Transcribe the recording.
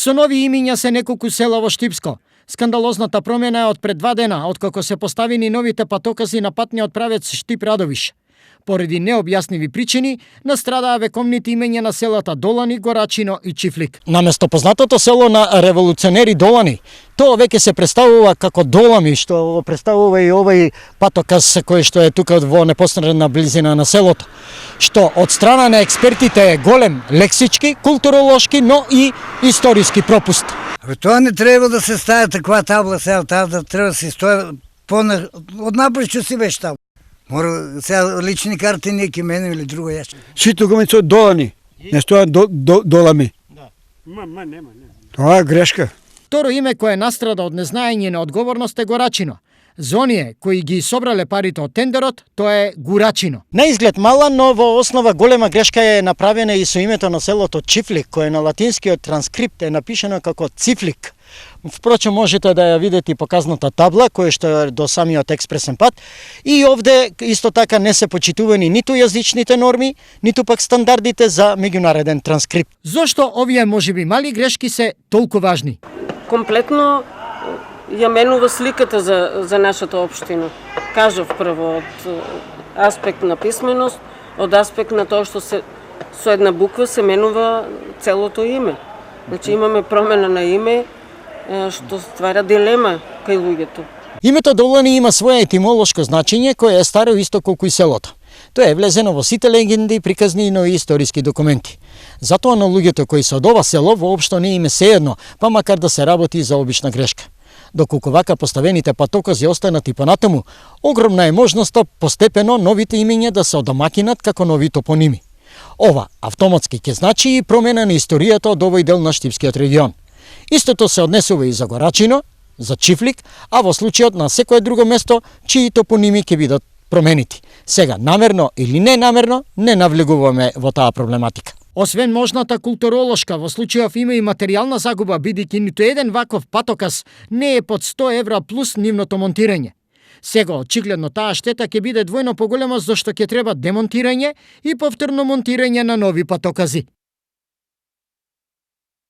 Со нови имиња се неколку села во Штипско. Скандалозната промена е од пред 2 дена, откако се поставени новите патокази на патниот правец Штип-Радовиш. Поради необјасними причини, настрадаа вековните имења на селата Долани, Горачино и Чифлик. Наместо познатото село на револуционери Долани, тоа веќе се представува како Долами, што го представува и овој патоказ кој што е тука во непосредна близина на селото, што од страна на експертите е голем лексички, културолошки, но и историски пропуст. Тоа не треба да се стави таква табла сега, таа да треба да се стои однапред што си беше табла. Мора сега лични карти не ќе мене или друго јас. Сите го мене Долани, не стоја Долами. Да. Нема. Тоа е грешка. Второ име кое настрада од незнаење на одговорност е Горачино. За оние кои ги собрале парите од тендерот, тоа е Гурачино. На изглед мала, но во основа голема грешка е направена и со името на селото Чифлик, кое на латинскиот транскрипт е напишано како Цифлик. Впрочем, можете да ја видите и показната табла, која што е до самиот експресен пат. И овде исто така не се почитувани ниту јазичните норми, ниту пак стандардите за меѓунареден транскрипт. Зошто овие можеби мали грешки се толку важни? Комплетно ја менува сликата за нашата општина. Кажав прво од аспект на писменост, од аспект на тоа што се со една буква се менува целото име. Значи имаме промена на име што ствара дилема кај луѓето. Името Долани има своја етимолошко значење кое е старо исто колку и селото. Тоа е влезено во сите легенди, приказни, но и историски документи. Затоа на луѓето кои се од ова село воопшто не им е сеедно, па макар да се работи за обична грешка. Доколку вака поставените патокази останат и понатаму, огромна е можноста постепено новите имиња да се одомакинат како нови топоними. Ова автоматски ќе значи и промена на историјата од овој дел на Штипскиот регион. Истото се однесува и за Горачино, за Чифлик, а во случајот на секое друго место, чии топоними ќе бидат променити. Сега, намерно или ненамерно, не навлегуваме во таа проблематика. Освен можната културолошка, во случајов има и материјална загуба, бидејќи ниту еден ваков патоказ не е под 100 евра плюс нивното монтирање. Сега, очигледно, таа штета ќе биде двојно поголема, зашто ќе треба демонтирање и повторно монтирање на нови патокази.